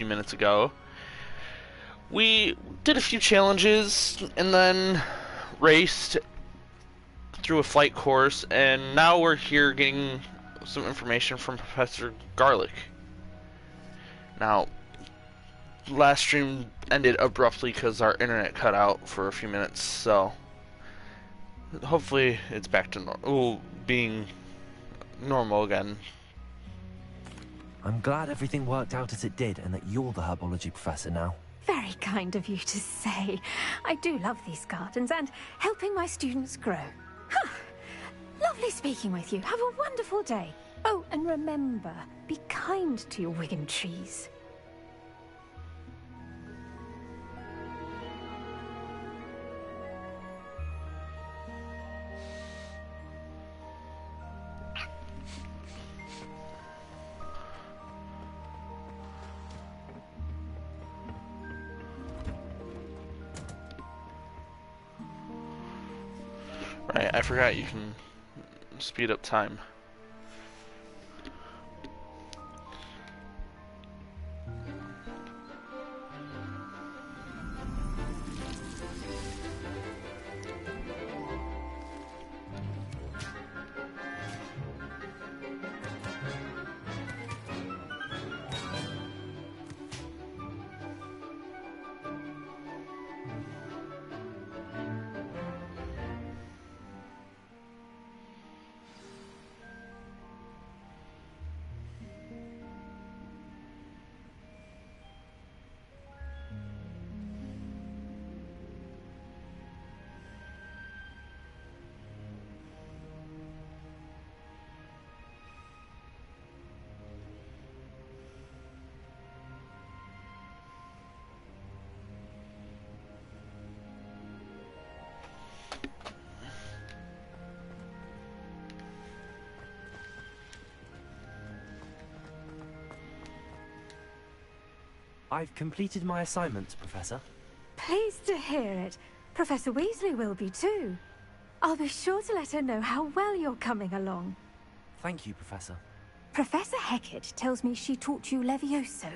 few minutes ago. We did a few challenges and then raced through a flight course, and now we're here getting some information from Professor Garlic. Now, last stream ended abruptly because our internet cut out for a few minutes, so hopefully it's back to being normal again. I'm glad everything worked out as it did and that you're the herbology professor now. Very kind of you to say. I do love these gardens and helping my students grow. Huh. Lovely speaking with you. Have a wonderful day. Oh, and remember, be kind to your Wigan trees. Right, I forgot you can speed up time. I've completed my assignments, Professor. Pleased to hear it. Professor Weasley will be too. I'll be sure to let her know how well you're coming along. Thank you, Professor. Professor Hecat tells me she taught you Levioso,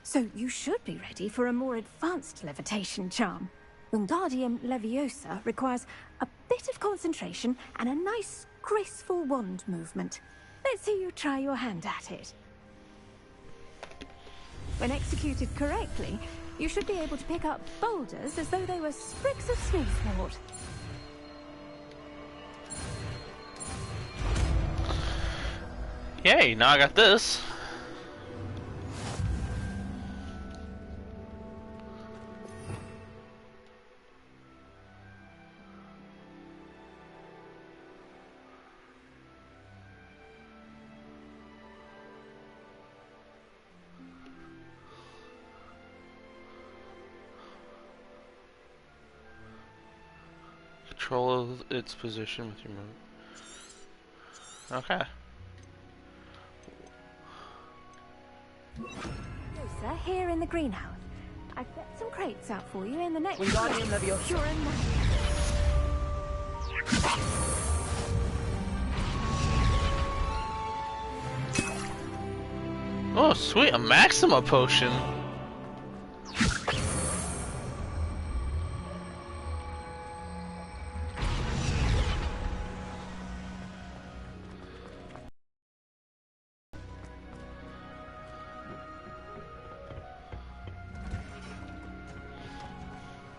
so you should be ready for a more advanced levitation charm. Wingardium Leviosa requires a bit of concentration and a nice, graceful wand movement. Let's see you try your hand at it. When executed correctly, you should be able to pick up boulders as though they were sprigs of smoothwort. Yay, now I got this. Control its position with your move. Okay. Leviosa, here in the greenhouse. I've set some crates out for you in the next... Wingardium Leviosa. You're a Oh, sweet, a Maxima potion.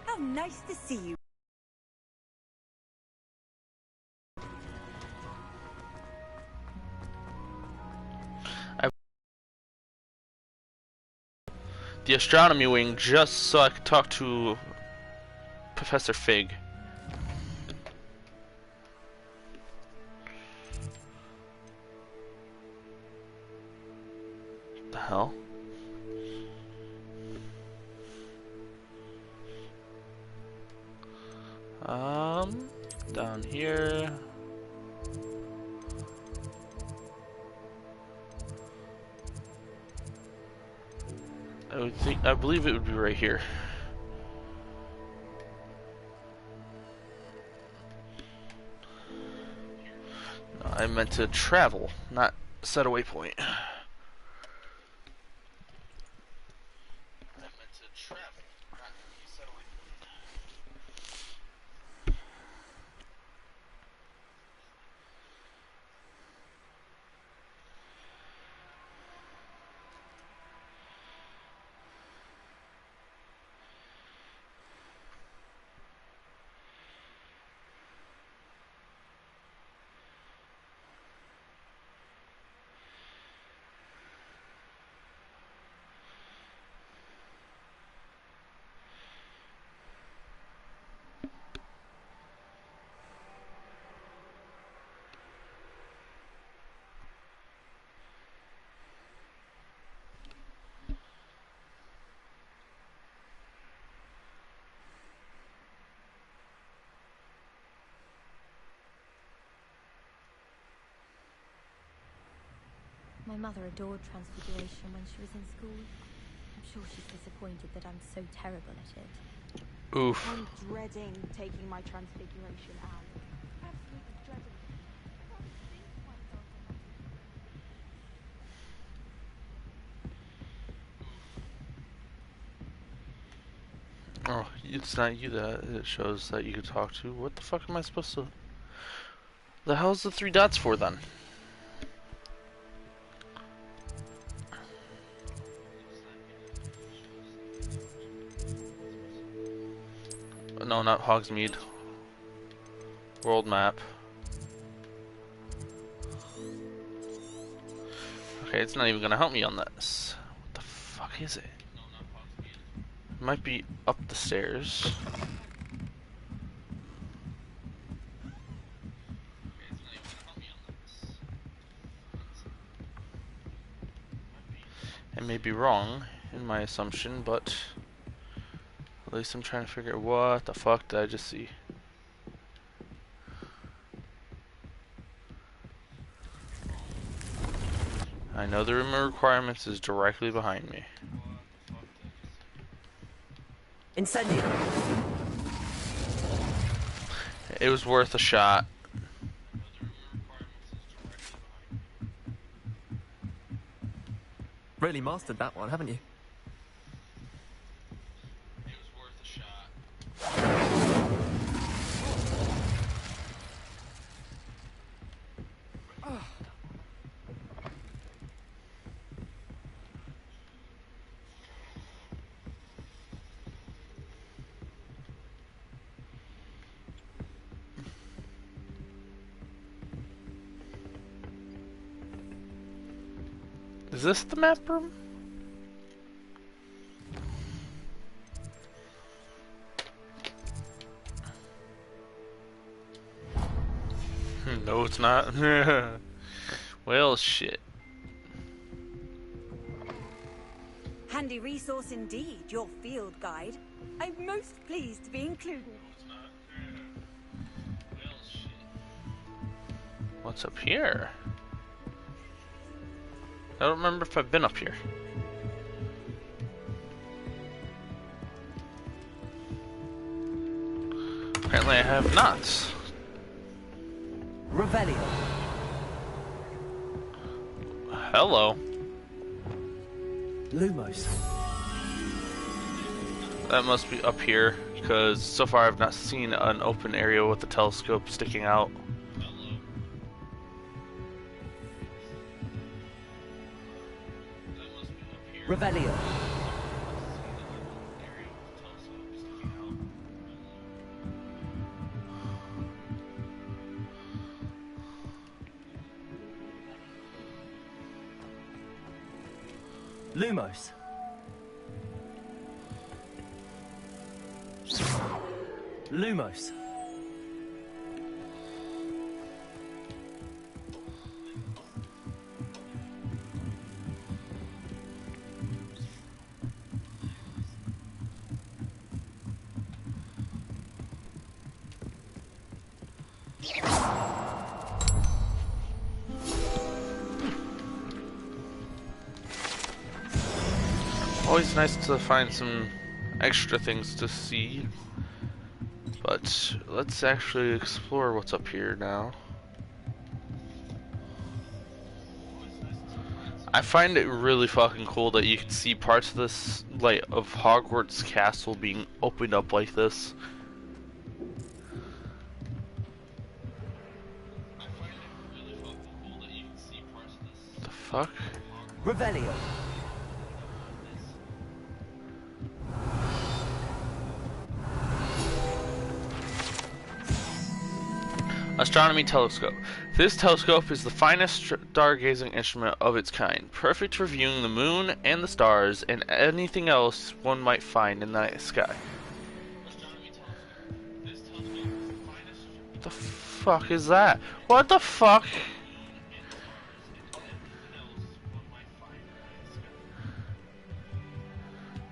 How nice to see you. The astronomy wing just so I could talk to Professor Fig. The hell? Down here. I believe it would be right here. No, I meant to travel, not set a waypoint. My mother adored Transfiguration when she was in school. I'm sure she's disappointed that I'm so terrible at it. Oof. I'm dreading taking my Transfiguration out. Absolutely dreading it. I can't think of myself on that. Oh, it's not you that it shows that you could talk to. What the fuck am I supposed to... The hell's the 3 dots for then? No, not Hogsmeade. World map. Okay, it's not even gonna help me on this. What the fuck is it? It might be up the stairs. I may be wrong in my assumption, but at least I'm trying to figure out what the fuck did I just see. I know the room of requirements is directly behind me. Incendio. It was worth a shot. Really mastered that one, haven't you? It was worth a shot. Is this the map room? No, it's not. Well, shit. Handy resource indeed, your field guide. I'm most pleased to be included. What's up here? I don't remember if I've been up here. Apparently I have not. Revelio. Hello. Lumos. That must be up here, because so far I've not seen an open area with the telescope sticking out. Revelio. Lumos. Lumos. Always nice to find some extra things to see. But let's actually explore what's up here now. I find it really fucking cool that you can see parts of this, like, of Hogwarts Castle being opened up like this. The fuck? Revelio. Astronomy telescope. This telescope is the finest stargazing instrument of its kind, perfect for viewing the moon and the stars and anything else one might find in the night sky. What the fuck is that? What the fuck?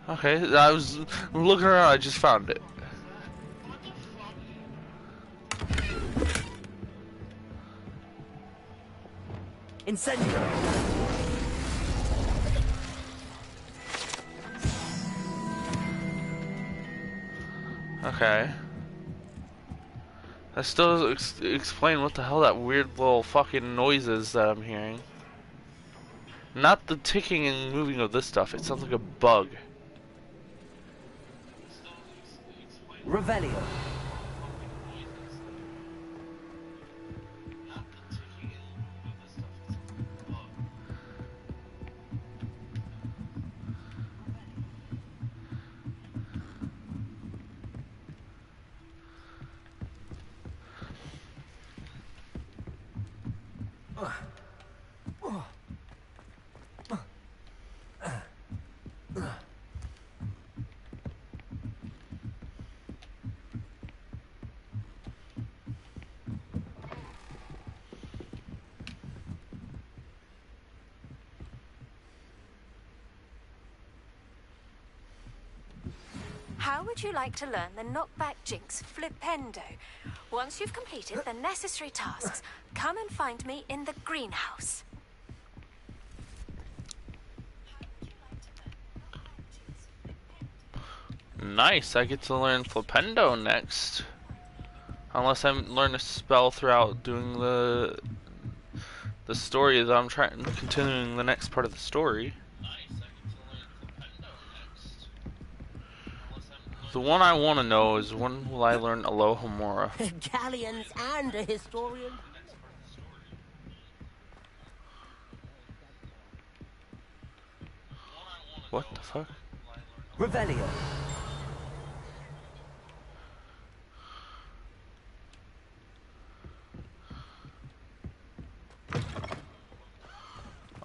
Okay, I was looking around, I just found it. Incendio. Okay. That still doesn't explain what the hell that weird little fucking noise is that I'm hearing. Not the ticking and moving of this stuff, it sounds like a bug. Revelio. How would you like to learn the knockback jinx flipendo? Once you've completed the necessary tasks, come and find me in the greenhouse. Nice, I get to learn flipendo next. Unless I learn a spell throughout doing the story that I'm continuing the next part of the story. The one I want to know is when will I learn Alohomora? Galleons and a historian. What the fuck? Revelio.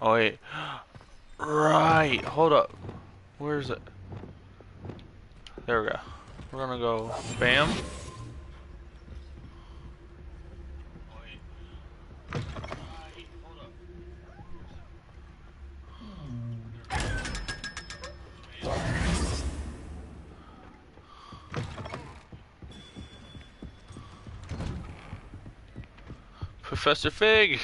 Oh wait. Right, hold up. Where is it? There we go. We're gonna go bam. Professor Fig!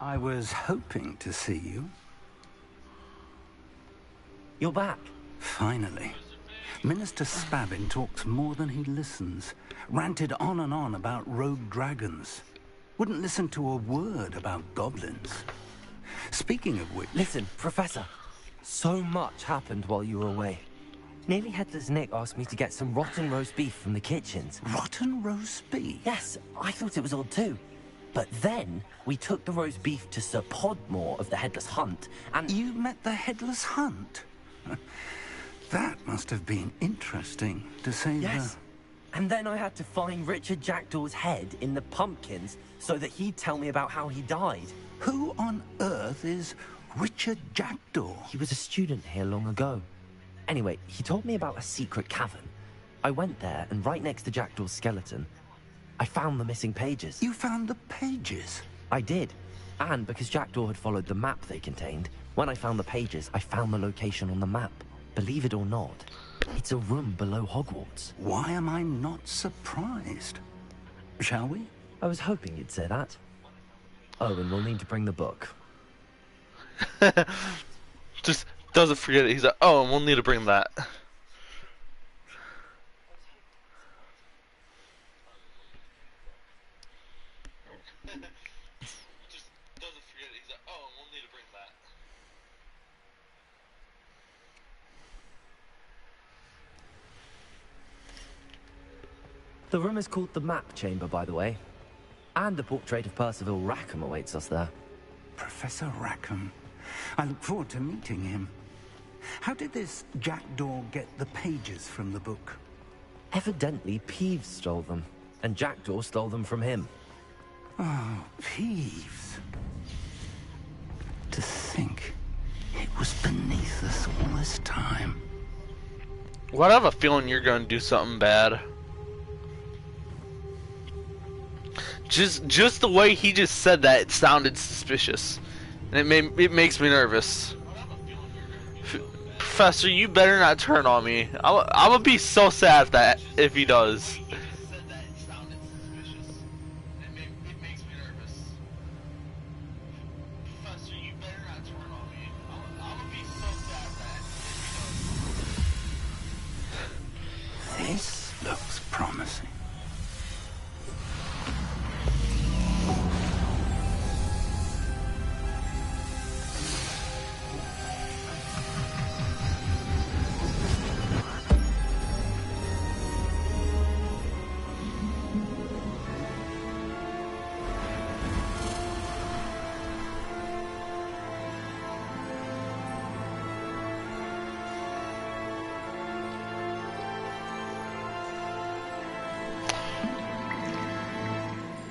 I was hoping to see you. You're back. Finally. Minister Spavin talks more than he listens. Ranted on and on about rogue dragons. Wouldn't listen to a word about goblins. Speaking of which... Listen, Professor. So much happened while you were away. Nearly Headless Nick asked me to get some rotten roast beef from the kitchens. Rotten roast beef? Yes, I thought it was odd too. But then, we took the roast beef to Sir Podmore of the Headless Hunt, and... You met the Headless Hunt? That must have been interesting, to say Yes. And then I had to find Richard Jackdaw's head in the pumpkins so that he'd tell me about how he died. Who on earth is Richard Jackdaw? He was a student here long ago. Anyway, he told me about a secret cavern. I went there, and right next to Jackdaw's skeleton, I found the missing pages. You found the pages? I did. And because Jackdaw had followed the map they contained, when I found the pages, I found the location on the map. Believe it or not, it's a room below Hogwarts. Why am I not surprised? Shall we? I was hoping you'd say that. Oh, and we'll need to bring the book. Just doesn't forget it. He's like, oh, and we'll need to bring that. The room is called the Map Chamber, by the way. And a portrait of Percival Rackham awaits us there. Professor Rackham. I look forward to meeting him. How did this jackdaw get the pages from the book? Evidently, Peeves stole them, and Jackdaw stole them from him. Oh, Peeves. To think it was beneath us all this time. Well, I have a feeling you're going to do something bad. Just the way he just said that, it sounded suspicious, and it makes me nervous. Professor, you better not turn on me. I'm gonna be so sad if he does. This looks promising.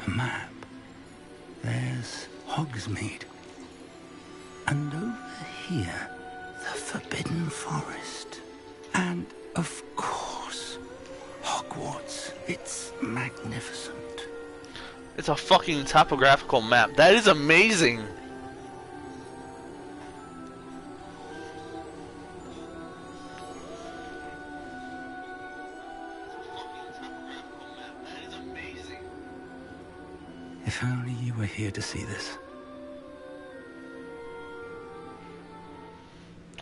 Map. There's Hogsmeade. And over here, the Forbidden Forest. And, of course, Hogwarts. It's magnificent. It's a fucking topographical map. That is amazing. If only you were here to see this.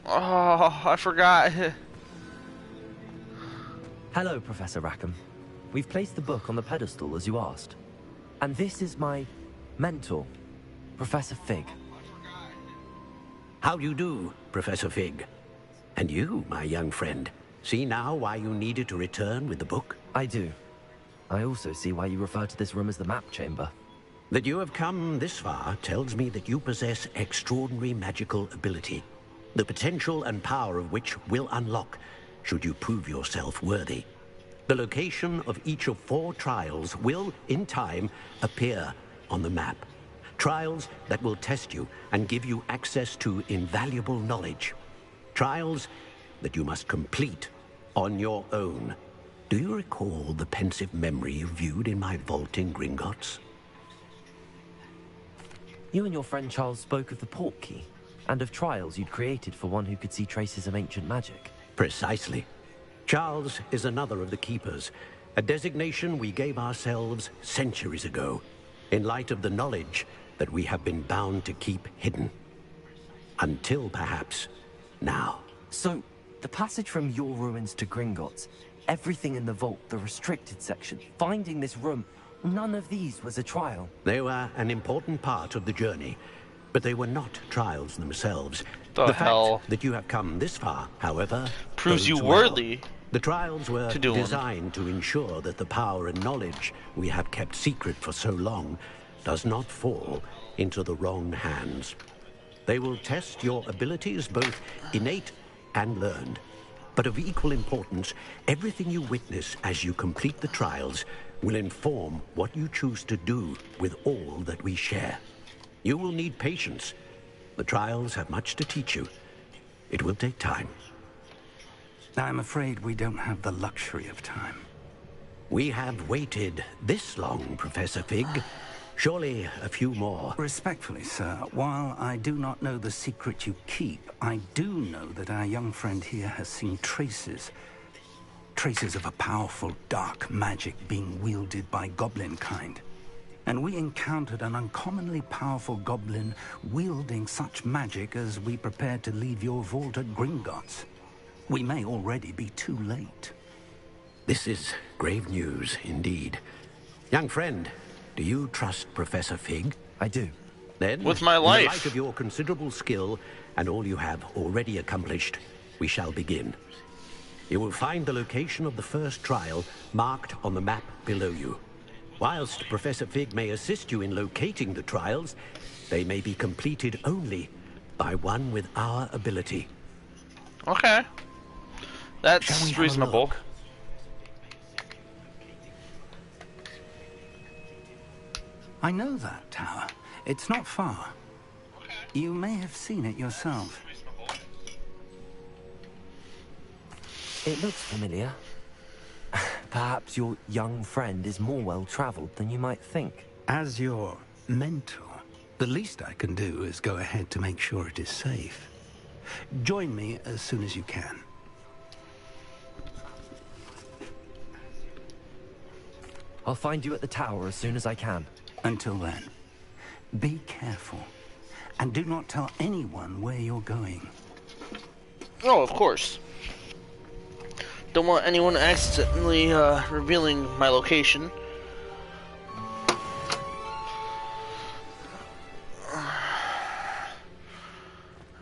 Oh, I forgot. Hello, Professor Rackham. We've placed the book on the pedestal as you asked. And this is my mentor, Professor Fig. How do you do, Professor Fig? And you, my young friend, see now why you needed to return with the book? I do. I also see why you refer to this room as the Map Chamber. That you have come this far tells me that you possess extraordinary magical ability, the potential and power of which will unlock should you prove yourself worthy. The location of each of 4 trials will, in time, appear on the map. Trials that will test you and give you access to invaluable knowledge. Trials that you must complete on your own. Do you recall the pensive memory you viewed in my vault in Gringotts? You and your friend Charles spoke of the Portkey, and of trials you'd created for one who could see traces of ancient magic. Precisely. Charles is another of the Keepers, a designation we gave ourselves centuries ago, in light of the knowledge that we have been bound to keep hidden. Until, perhaps, now. So, the passage from your ruins to Gringotts, everything in the vault, the restricted section, finding this room, none of these was a trial. They were an important part of the journey, but they were not trials themselves. The hell? Fact that you have come this far, however, Proves you bodes well. worthy. The trials were to do 'em. designed to ensure that the power and knowledge we have kept secret for so long does not fall into the wrong hands. They will test your abilities, both innate and learned. But of equal importance, everything you witness as you complete the trials will inform what you choose to do with all that we share. You will need patience. The trials have much to teach you. It will take time. I'm afraid we don't have the luxury of time. We have waited this long, Professor Fig. Surely a few more. Respectfully, sir, while I do not know the secret you keep, I do know that our young friend here has seen traces of a powerful dark magic being wielded by goblin kind. And we encountered an uncommonly powerful goblin wielding such magic as we prepared to leave your vault at Gringotts. We may already be too late. This is grave news indeed. Young friend, do you trust Professor Fig? I do. Then, With my in life. the light of your considerable skill and all you have already accomplished, we shall begin. You will find the location of the first trial marked on the map below you. Whilst Professor Fig may assist you in locating the trials, they may be completed only by one with our ability. Okay. Shall we That's have a reasonable. look? I know that tower. It's not far. You may have seen it yourself. It looks familiar. Perhaps your young friend is more well-traveled than you might think. As your mentor, the least I can do is go ahead to make sure it is safe. Join me as soon as you can. I'll find you at the tower as soon as I can. Until then, be careful. And do not tell anyone where you're going. Oh, of course. Don't want anyone accidentally revealing my location.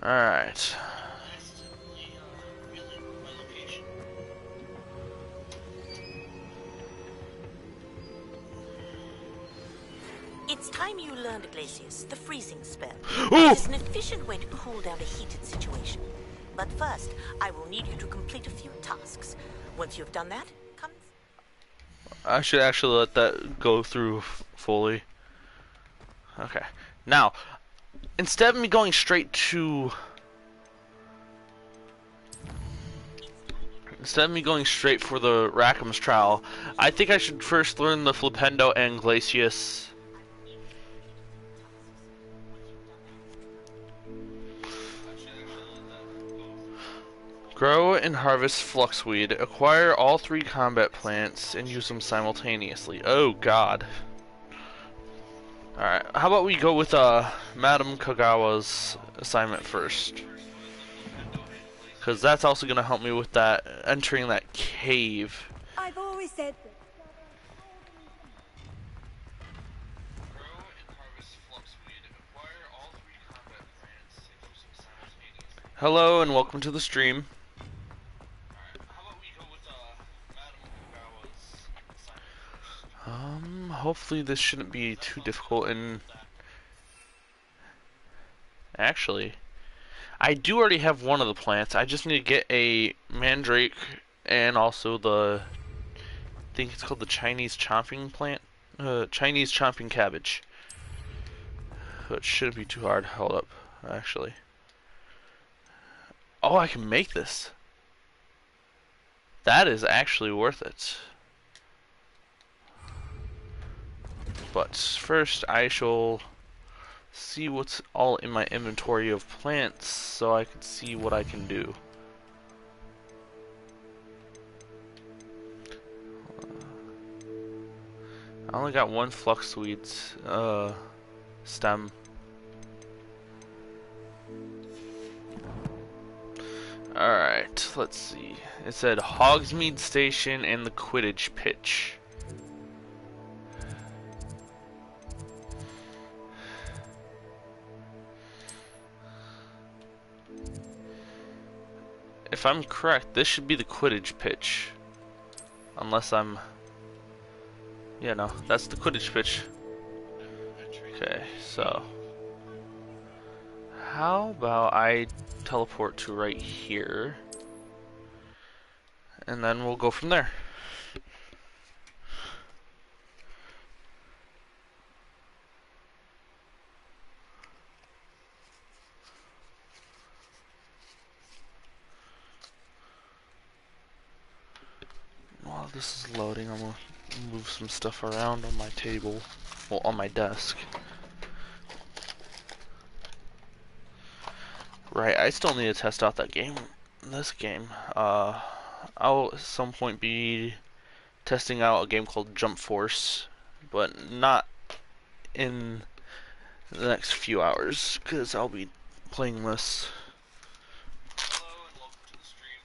Alright. It's time you learned, Glacius, the freezing spell. Ooh! It is an efficient way to cool down a heated situation. But first, I will need you to complete a few tasks. Once you've done that, come... I should actually let that go through fully. Okay. Now, instead of me going straight to... Instead of me going straight for the Rackham's trial, I think I should first learn the Flipendo and Glacius. Grow and harvest fluxweed. Acquire all 3 combat plants and use them simultaneously. Oh god. Alright, how about we go with Madame Kagawa's assignment first. Because that's also going to help me with that, entering that cave. I've always said that. Hello and welcome to the stream. Hopefully this shouldn't be too difficult, and actually, I do already have one of the plants. I just need to get a mandrake and also the, I think it's called the Chinese chomping plant, Chinese chomping cabbage. It shouldn't be too hard. Hold up, actually. Oh, I can make this. That is actually worth it. But first, I shall see what's all in my inventory of plants so I can see what I can do. I only got one fluxweed stem. Alright, let's see. It said Hogsmeade Station and the Quidditch pitch. If I'm correct, this should be the Quidditch pitch. Unless I'm... Yeah, no, that's the Quidditch pitch. Okay, so... How about I teleport to right here? And then we'll go from there. While this is loading, I'm gonna move some stuff around on my table. Well, on my desk. Right, I still need to test out that game. This game. I'll at some point be testing out a game called Jump Force, but not in the next few hours, because I'll be playing this. Hello and welcome to the stream.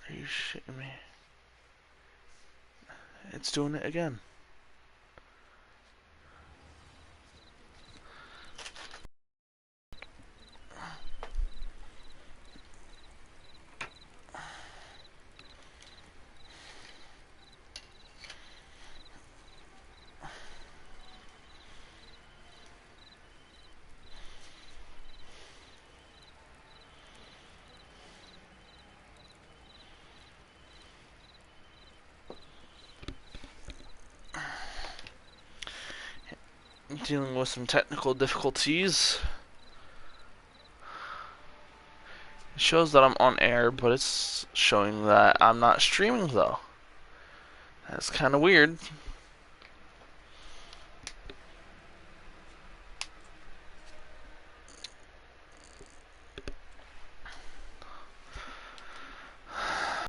Are you shitting me? It's doing it again. dealing with some technical difficulties. It shows that I'm on air, but it's showing that I'm not streaming though. That's kind of weird.